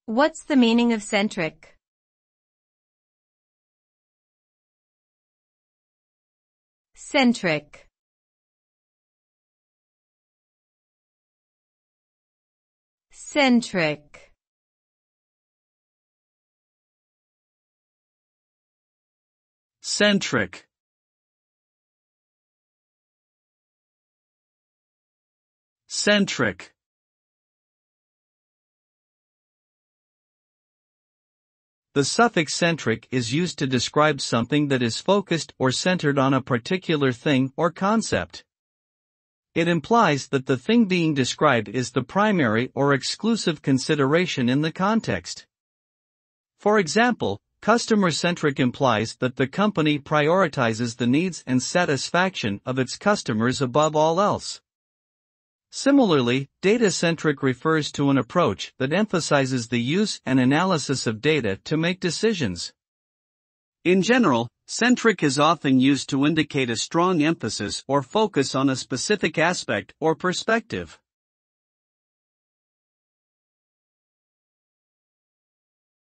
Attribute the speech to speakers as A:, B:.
A: What's the meaning of centric? Centric. Centric.
B: Centric. Centric. The suffix centric is used to describe something that is focused or centered on a particular thing or concept. It implies that the thing being described is the primary or exclusive consideration in the context. For example, customer-centric implies that the company prioritizes the needs and satisfaction of its customers above all else. Similarly, data-centric refers to an approach that emphasizes the use and analysis of data to make decisions. In general, centric is often used to indicate a strong emphasis or focus on a specific aspect or perspective.